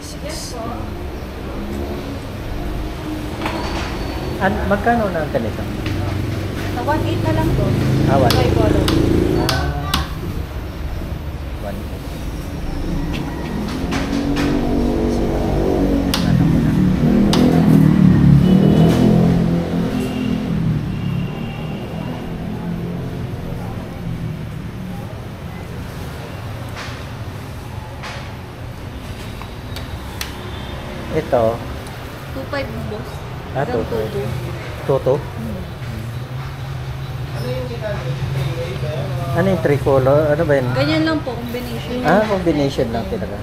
Yes po. Magkano na ganito? Sa 1.8 na lang po. Ah, 1.8. By color. Ah, 1.8. Ano ko na? Ito. 2.5 boss. Ah, Hanggang Toto. 2.2. Toto? Ano yung tricolor? Ano ba yun? Ganyan lang po, combination. Ah, combination lang talaga.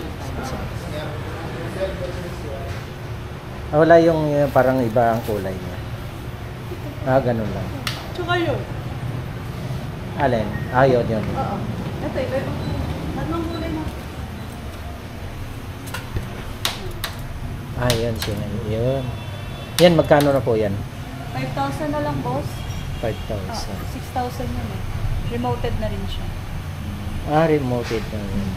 Wala yung parang iba ang kulay niya. Ah, ganun lang. Tsaka yun. Alin? Ah, yun. Oo. Ito, iba. Tatlong kulay na. Ah, yun. Yun. Yan, magkano na po yan? 5,000 na lang, boss. 5,000. 6,000 yun eh. Remoted na rin siya. Ah, remoted na yun.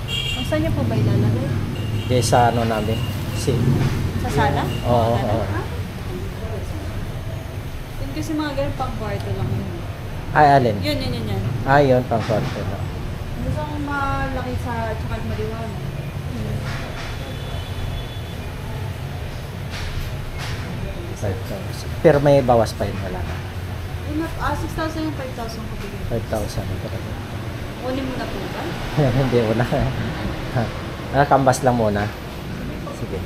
Kung saan niyo po ba ilalagay? Di sa ano namin? Sa sala? Oo, Ganun? oo. Ah? Yun kasi mga ganun pang kwarto lang yun. Ay, alin? Yun. Ah, yun, pang kwarto na. Gusto kong malaki sa tsaka maliwanag. 5,000. Pero may bawas pa yun, wala na. 6,000 yung 5,000 ko bigyan. 5,000 ito talaga. Kunin mo na po ba? Hindi, wala. Kambas lang muna. Sige.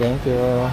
Thank you.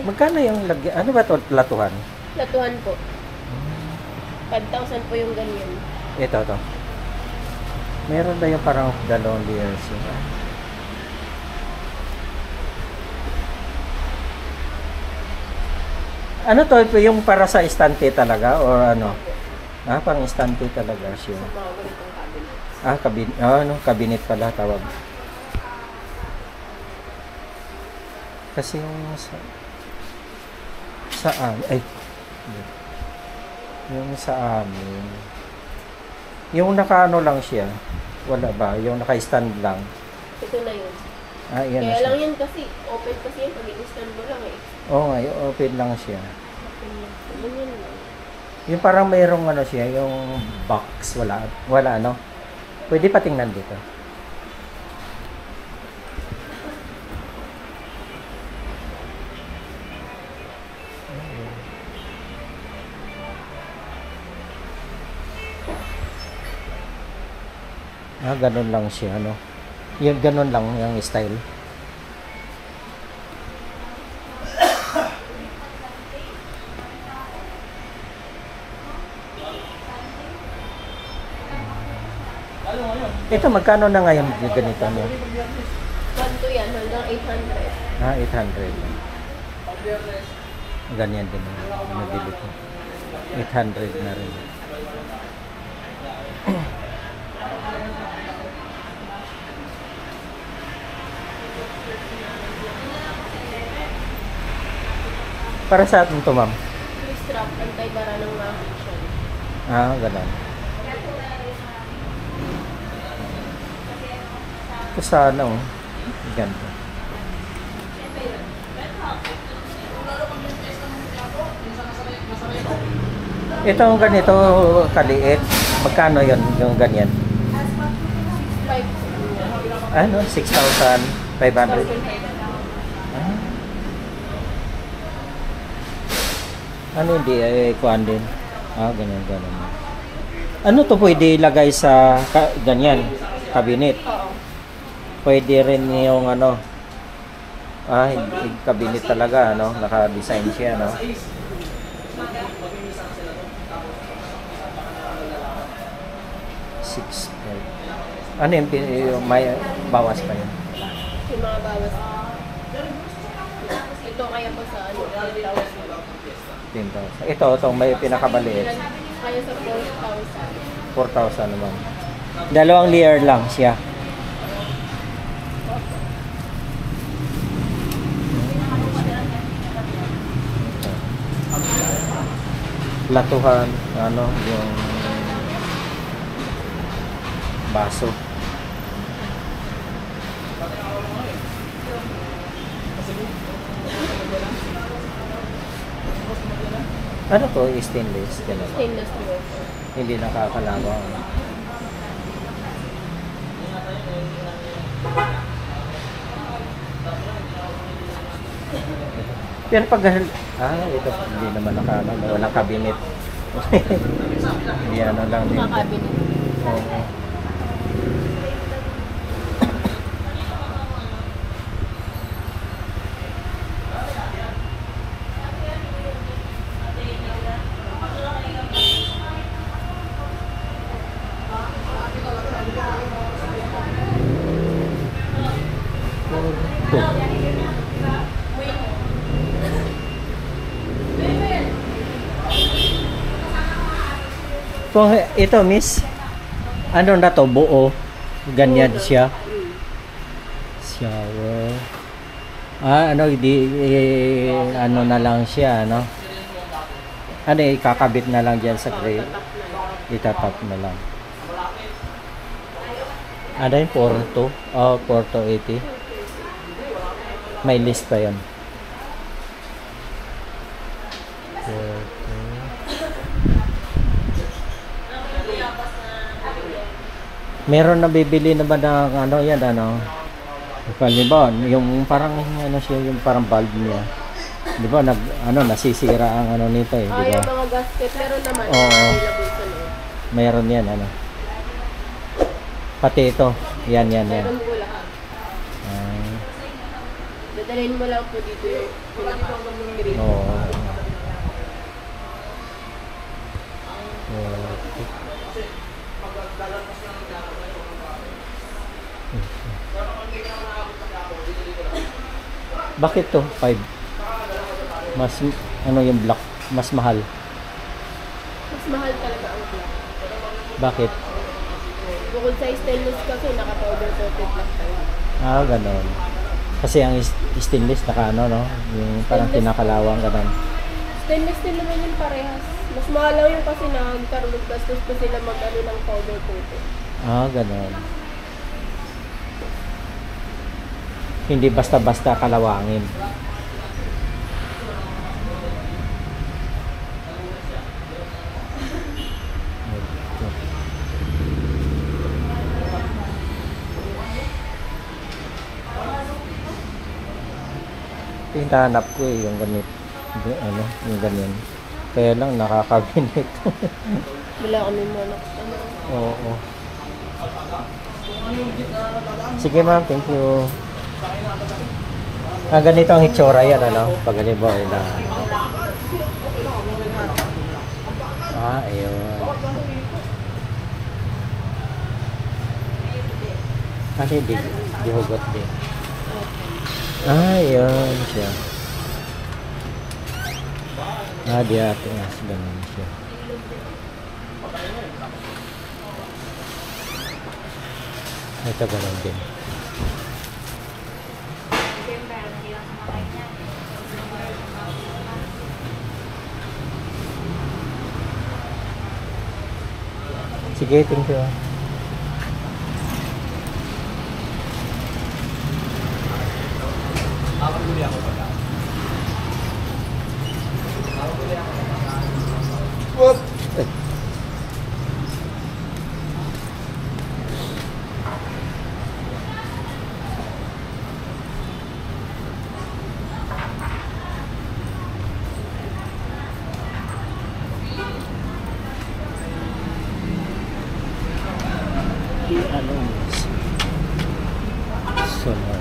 Magkano yung lagyan? Ano ba ito? Latuhan? Latuhan po. 5,000 po yung ganyan. Ito. Meron ba yung parang the lonely years? Ano to? Yung para sa estante talaga? Or ano? Ah, parang estante talaga siya. Sa mga ganitong cabinet. Ah, cabinet pala tawag. Kasi yung yung sa amin Yung naka-ano lang siya. Wala ba? Yung naka-stand lang. Ito na yun. Ah, yan na Kaya siya. lang yan kasi, open kasi yan pag i-stand mo lang eh. Oo nga, yung open lang siya. Open lang. Ganyan lang. Yung parang mayroong ano siya, yung box. Wala. Wala ano. Pwede pa tingnan dito. Ah, ganun lang siya, ano. Yung ganun lang yung style. Ito, magkano na ngayon yung ganito mo? 1 to yan, hanggang 800. Ah, 800. Ganyan din ang nabili ko. 800 na rin. Para sa atin to, ma'am. Yung strap, antay-bara ng makin siya. Ah, ganun. Ito sa ano, ganito. Ito ang ganito kaliit. Magkano yon yung ganyan? 5. Ano? 6,500. Ah. Ano hindi kuan din? Ah, ganyan, ganyan. Ano to pwede ilagay sa ganyan, cabinet? Oo. Pwede rin yung ano, cabinet talaga, ano, naka-design siya, no? Six, ano yung may bawas pa yun? Yung mga bawas. Ito kaya po sa ano, 10,000. Ito, may pinakabaliit. 10,000. Kaya sa 4,000. 4,000 naman. Dalawang layer lang siya. Latuhan, ano, yung baso. Ano to? Stainless. Ganun. Stainless steel. Hindi nakakalawang. Pero pag ito hindi naman walang cabinet. Hindi ano lang din. Mga cabinet. Oo. Kung ito, miss, ano na to, buo, ganyan siya. Shower. Ano, ano na lang siya, ano? Ano, ikakabit na lang dyan sa gray. Itatap na lang. Ano yung Porto? Oh, Porto 80. May list pa yun. Porto. Meron na bibili naman ng ano yan, ano? Halimbawa, yung parang ano siya, yung parang bulb niya. 'Di ba nasisira ang ano nito eh, 'di ba? Yung mga gasket meron naman Oo. available sa loob. Meron yan, ano. Pati ito. Yan. Meron po lahat. Ah, Dadalhin mo lang po dito yung pinaka-green. oo. Bakit to? 5. Mas, ano yung black? Mas mahal. Mas mahal talaga ang black. Bakit? Bukod sa stainless kasi naka-powder coated lang tayo. Ah, ganon. Kasi ang stainless naka ano, no? Yung parang Stainless. kinakalawang ganon. Stainless din naman yung parehas. Mas mahal lang yung kasi nagkaroon gastos pa sila mag-ano ng powder coating. Ah, ganun. Hindi basta-basta kalawangin. Hinahanap ko eh, yung ganit. Ano, yung ganyan. Kaya lang nakakabinet. Wala kami manok. Oo. Sige ma'am, thank you. Ganito ang hitsura yan, ano? Pag halimbawa na... ayun. Di hugot din. Ayun siya. Di atas, ganun siya. Ito ganun din. Sige, thank you. Whoop! Sunod.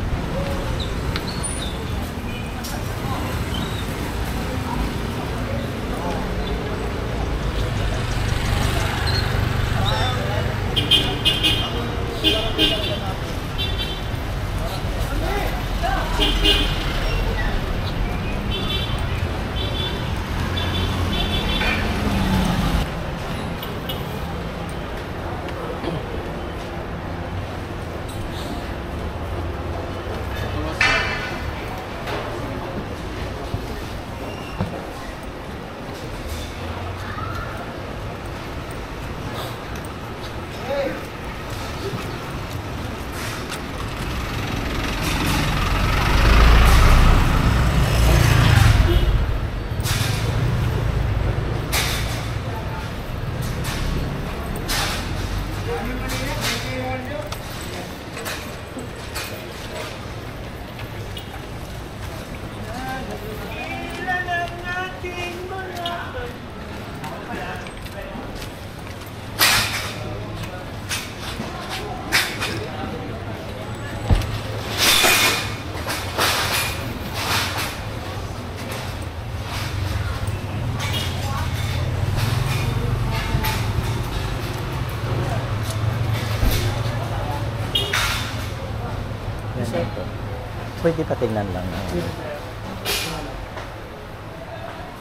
Pwede pa tingnan lang.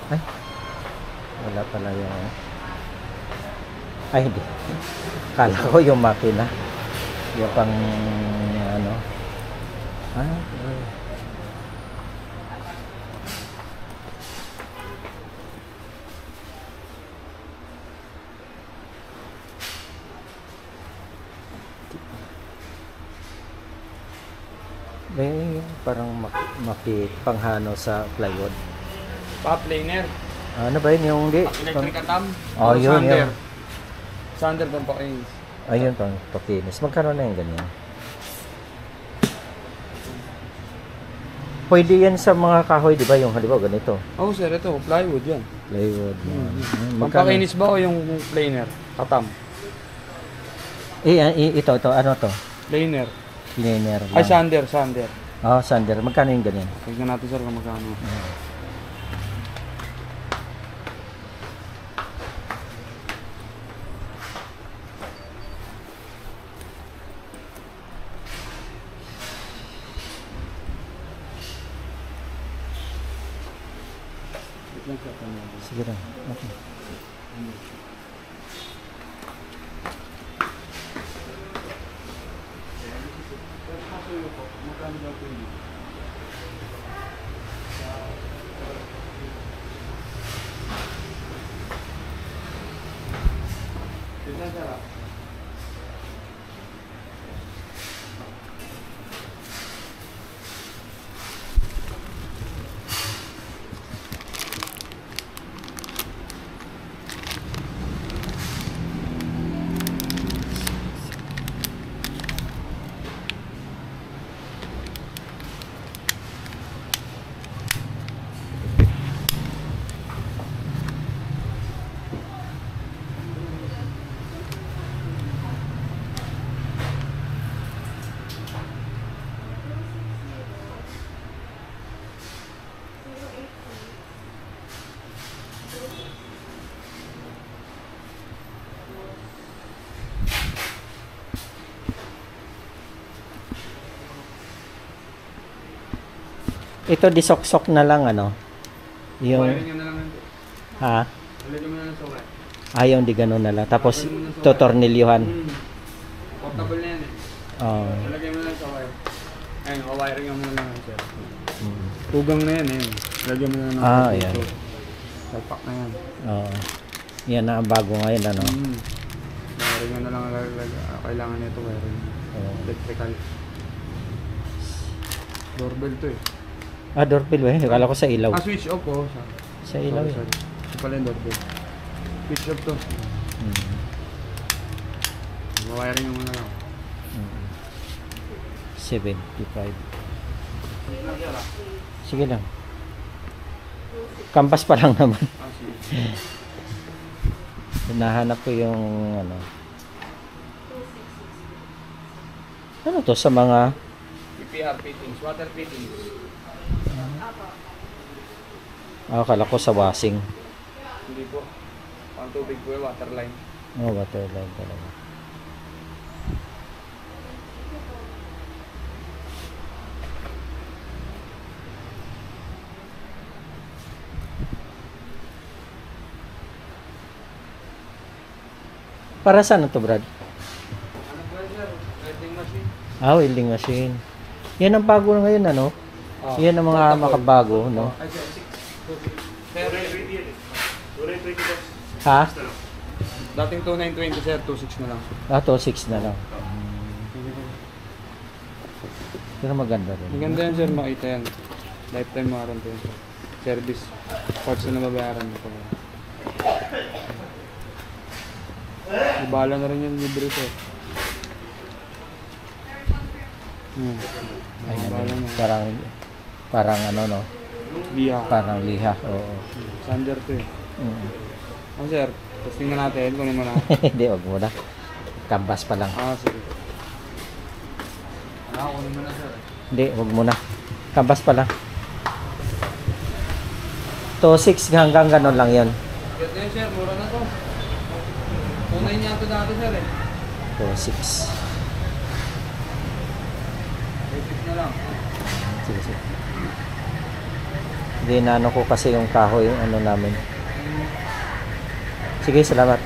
Ay, wala pala yung... Ay, hindi. Kala ko yung makina. Yung pang... ano. Okay. May parang makipanghano sa plywood. Pa-planer. Ano ba yun yung di? Electric katam. Oh, yun, sander. yun. Sander pang pakinis. Ayun, pang pakinis. Magkaroon na yung ganyan. Pwede yan sa mga kahoy, di ba? Yung halimbawa ganito. Oh, sir, ito. Plywood yan. Plywood. Pang pakinis ba o yung planer? Katam. Ito. Ano to? Planer. Planer lang. Ay, sander. Oh, sander. Magkano yung ganyan? Tignan natin, sir, kung magkano. Sige lang. Okay. Ito disoksok na lang ano. Yung Wiring na lang yun. ha, Lalagyan mo na lang sa wire. ayaw di ganun na lang. Tapos totornilyuhan. Portable na yan eh. Oh. Lalagyan mo na lang sa wire. Ayun, wiring mo na lang yan, sir. Mm. Tugang na yan, ayun. Lalagyan mo na lang ng Ayan. Salpak na yan. Oh. Yan na ang bago ngayon ano. Wiring mo na lang kailangan nito wiring. Oh. Electrical. Doorbell to eh. Ah, doorbell ba? Akala ko sa ilaw. Switch off oh. Sa ilaw. Sorry. Ito pala yung doorbell. Switch off to. Mm. Wiring mo na lang. 75. Sige lang. Kampas pa lang naman. Sige. Hinahanap ko yung ano. Ano to sa mga PPR fittings, water fittings. akala ko sa washing. Hindi po. Pang tubig po yung water line. Oh, water line talaga. Para saan ito, Brad? Ano po yun, sir? Welding machine. Ah, welding machine. Yan ang bago na ngayon, ano? Yan ang mga makabago, no? Ay, sir, 6. Sir, Ha? dating 2920, sir, 26 na lang. Ah, to 6 na lang. Pero maganda rin. Maganda yan, sir, makita yan. Lifetime warranty yan, sir. Service. Parts na nababayaran mo po. Ibala na rin yung libre, sir. Ayan, Ibala na. parang ano, no? Liha. Parang liha. Oo. Sander to eh. Mm. Oh, sir, testing na natin. Kunin mo na. Hindi, wag mo na. Kambas pa lang. Sige. Kunin mo na, sir. Hindi, wag mo na. Kambas pa lang. To 6 hanggang ganon lang yon. Get na yun, sir. Mura na to. Tunay niya ito dati, sir eh. To 6. Basic na lang. Sige, sige. Hindi na ano ko kasi yung kahoy yung ano namin. Sige, salamat.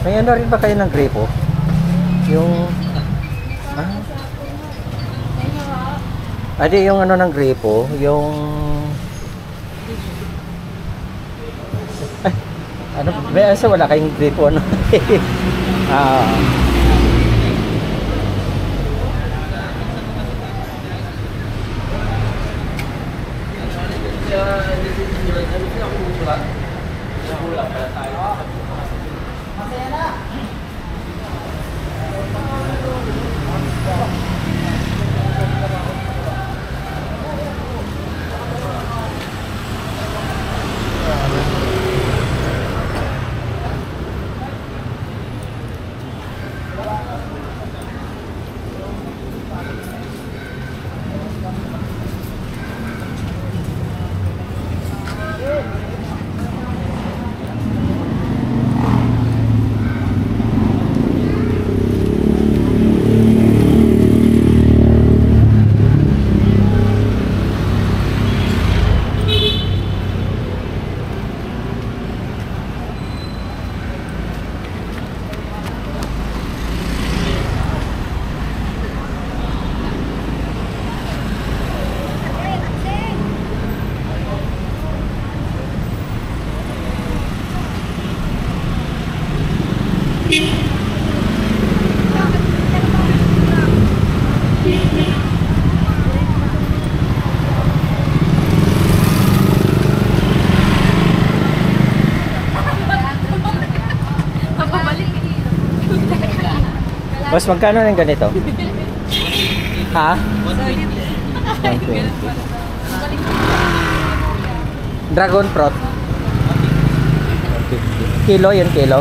May ano rin ba kayo ng gripo? Yung... Ah? Adi, yung ano ng gripo, yung... Ay, ano, may asa wala kayong gripo, ano? Ah... Boss, magkano ng ganito? Ha? 120. Dragon Fruit. 150. Kilo yun, kilo.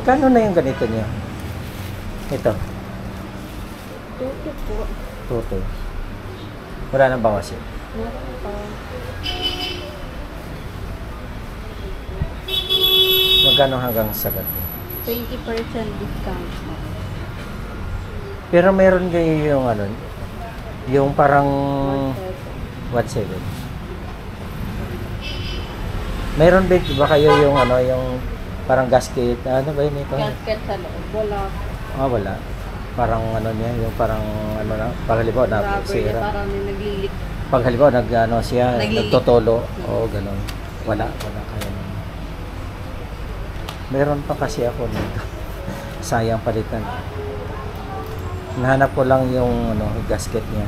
Magkano na yung ganito niya? Ito, Tuto po. tuto. Wala nang bawas yun. Meron pa. Magkano hanggang sa ganito? 20% discount. Pero meron kayo yung ano, yung parang 1.7. Meron din ba kayo yung ano, yung parang gasket, ano ba yun ito? Gasket sa loob. Wala. Ah, wala. Parang ano niya, yung parang ano na, pag halimbawa na Rubber niya sira. parang naglilik. Pag halimbawa nag ano siya, Naglilik. nagtotolo, o ganun. Wala kaya. Meron pa kasi ako nito. Sayang palitan. Nahanap ko lang yung ano, gasket niya.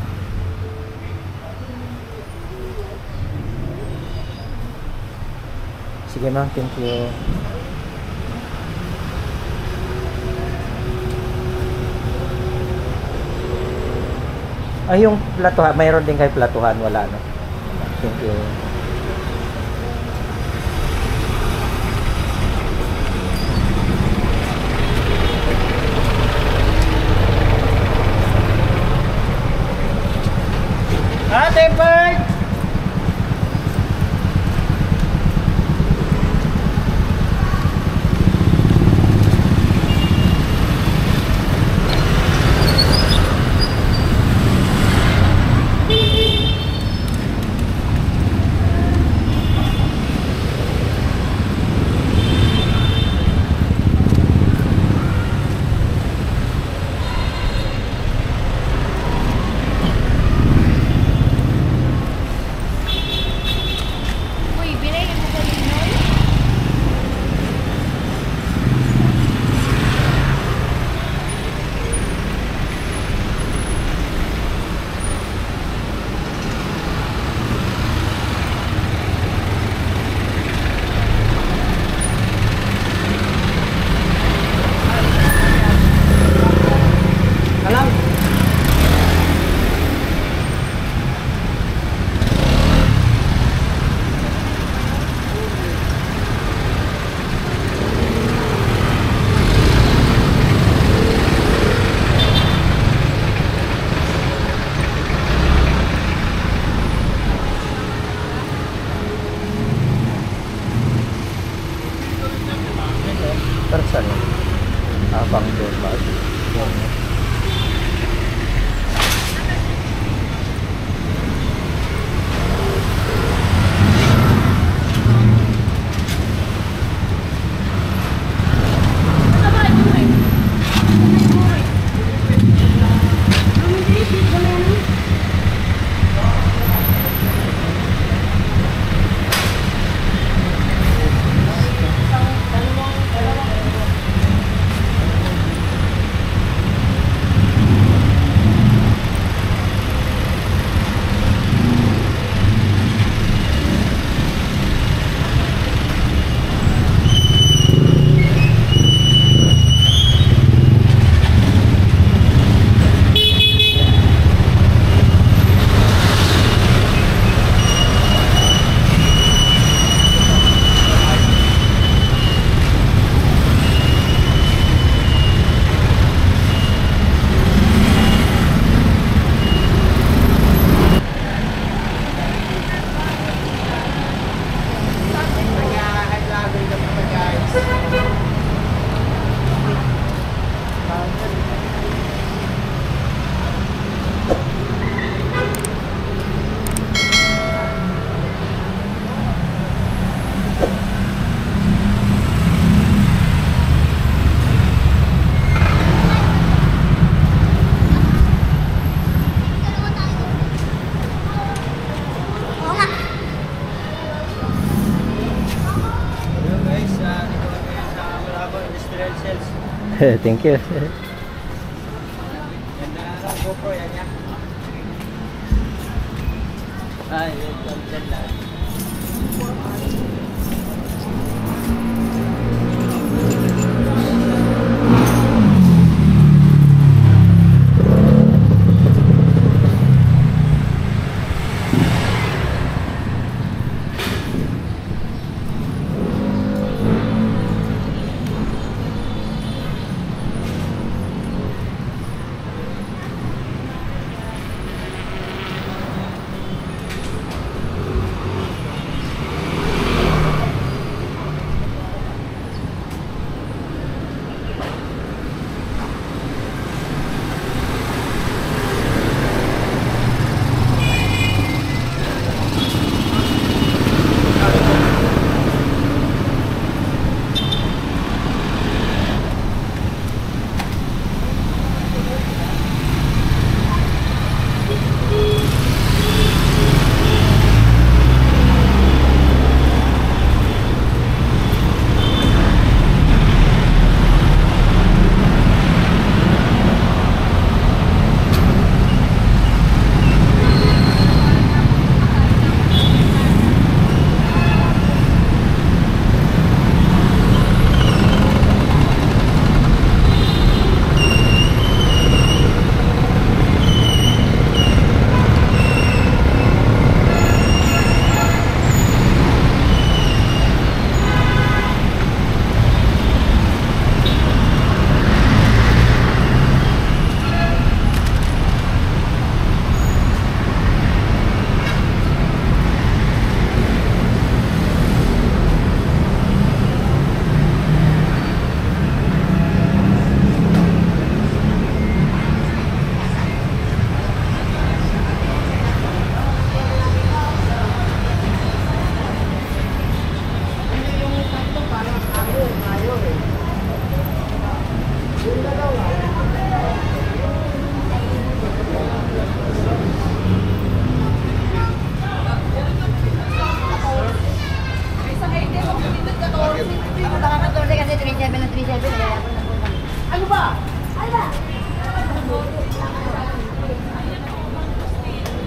Sige ma'am, thank you. Ay, yung platuhan, mayroon din kayo platuhan, wala no? Thank you. Ate Bert! Uy, binigyan mo ba yun nun? Alam! Pero saan yun? Abang doon ba? Doon. Thank you.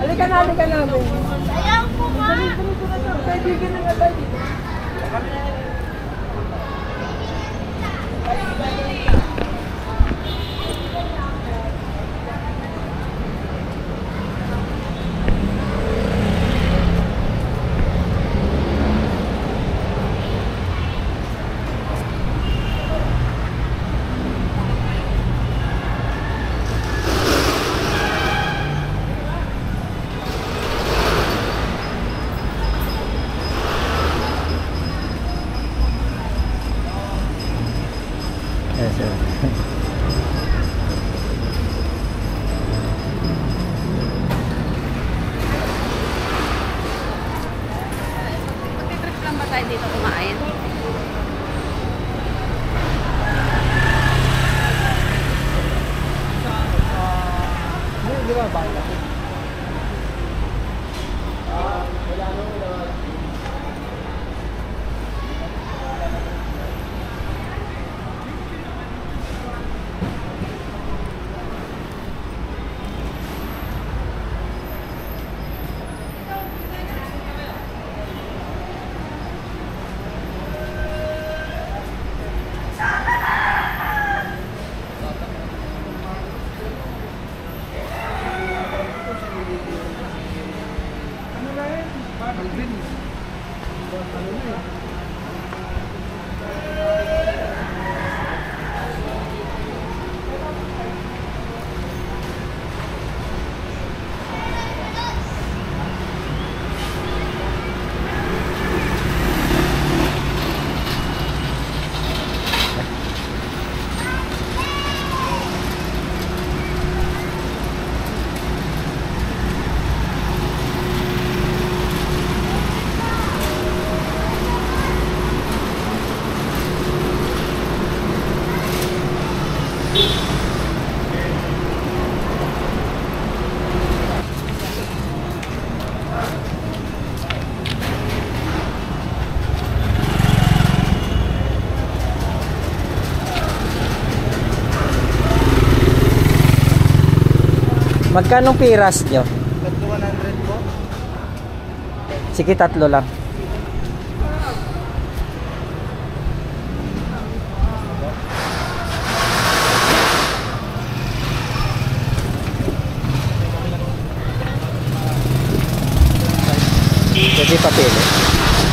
Halika na, halika na. Ayaw po nga. Kaibigan na nga dito. Yes, sir. Magti-trip lang ba tayo dito kumain? Di ba, bakit? Magkano piras nyo? 100 po. Sige, 3 lang. Pwede papili.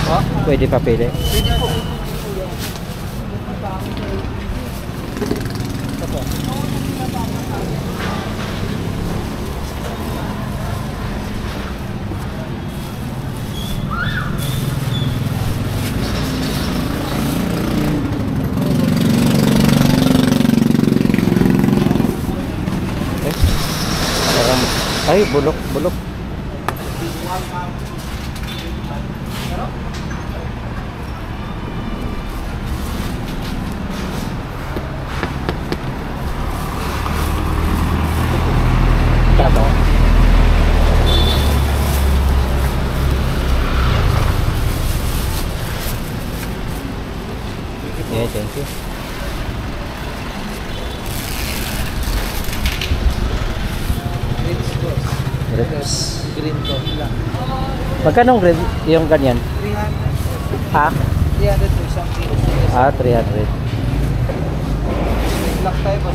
Oh? Pwede papili. Pwede po. Ay, bulok, bulok. Tato. Yeah, thank you. Ribs. Green ko lang. Magkano rib yung ganyan? 300. Ha? 300 po isang kilo. Ah, 300. Black tayo po.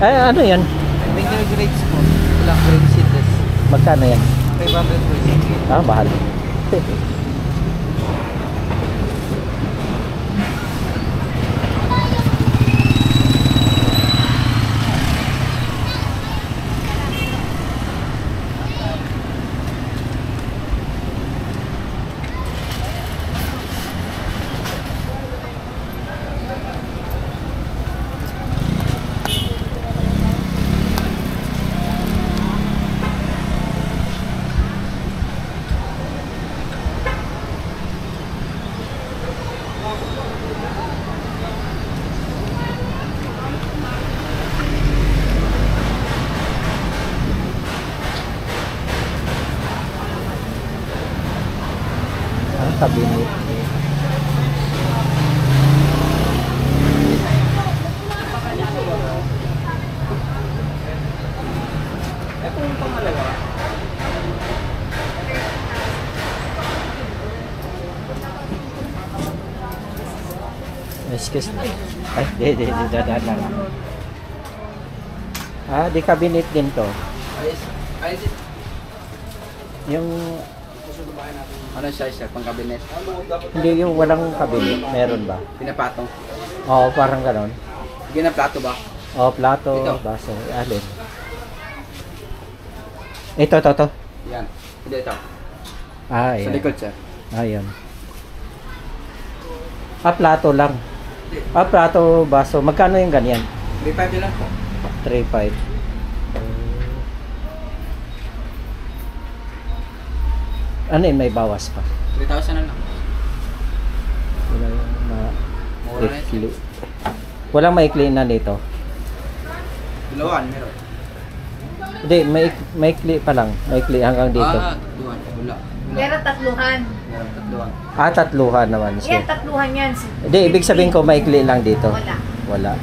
Ay, ano yan? Finger grapes po. Black grape seedless. Magkano yan? 500 po isang kilo. Ah, mahal. Excuse me. Ay, di, dadaan lang. Di cabinet din to. Yung, Ano size sir? Pang cabinet? hindi yung walang cabinet, meron ba? Pinapatong. Oo, parang ganon. Ginaplato ba? Oo, plato, Ito. baso, alin. Ito. Yan. Hindi ito. Sa Sa ayan. likod sir. Ayun. Plato lang. Plato, baso. Magkano yung ganyan? 3.5 lang po. 3.5. Ano yun, may bawas pa. 3,000 na lang. Wala yung Mura na yun. maikli. Walang maikli na dito. Dalawan, meron. Hindi, maikli pa lang. Maikli hanggang dito. Tatluhan. Wala. Pero tatluhan. Meron, tatluhan. Tatluhan naman Yan, siya. tatluhan yan. Hindi, ibig sabihin ko maikli lang dito. Wala.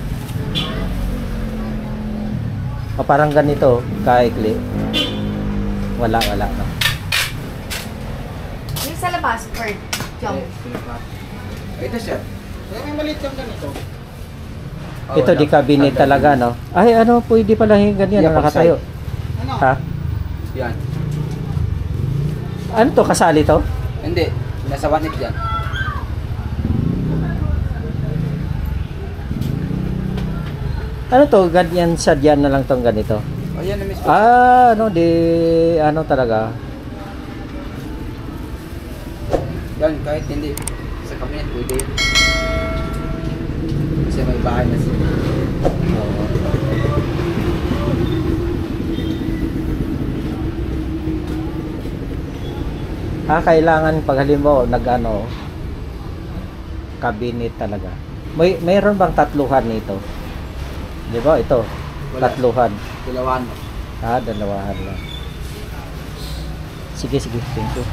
Parang ganito, kaikli. Wala no. Yung sa labas, Ferd. Jump. Ito sir. Ito di cabinet talaga, no? Ay, ano, pwede pala yung ganyan, Yeah, nakatayo. Ha? Yan. Ano to, kasali to? Hindi. Nasa wanit dyan. Ano to, ganyan sa diyan na lang tong ganito? O yan na mismo. Ano talaga? Yan, kahit hindi. Sa cabinet, pwede yun. Kasi may bahay na siya. Kailangan pag halimbawa nag-ano, cabinet talaga. Mayroon bang tatluhan nito? Di ba? Ito, Wala. tatluhan. Dalawan. Dalawahan lang. Sige, thank you.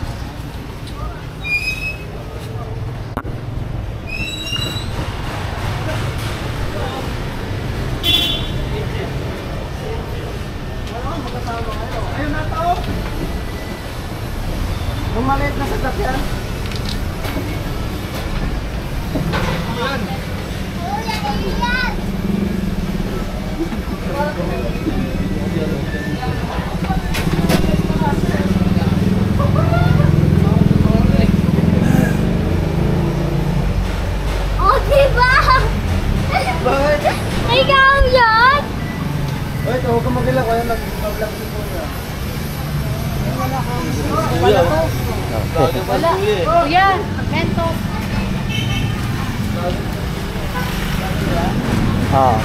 Yung maliit na sasakyan. Oh, diba? Bakit? Ikaw yun? Oy, huwag ka mag-ilang ko. Yan, nag-vlog si Kuya. Wala. Kuya, mento. Ah.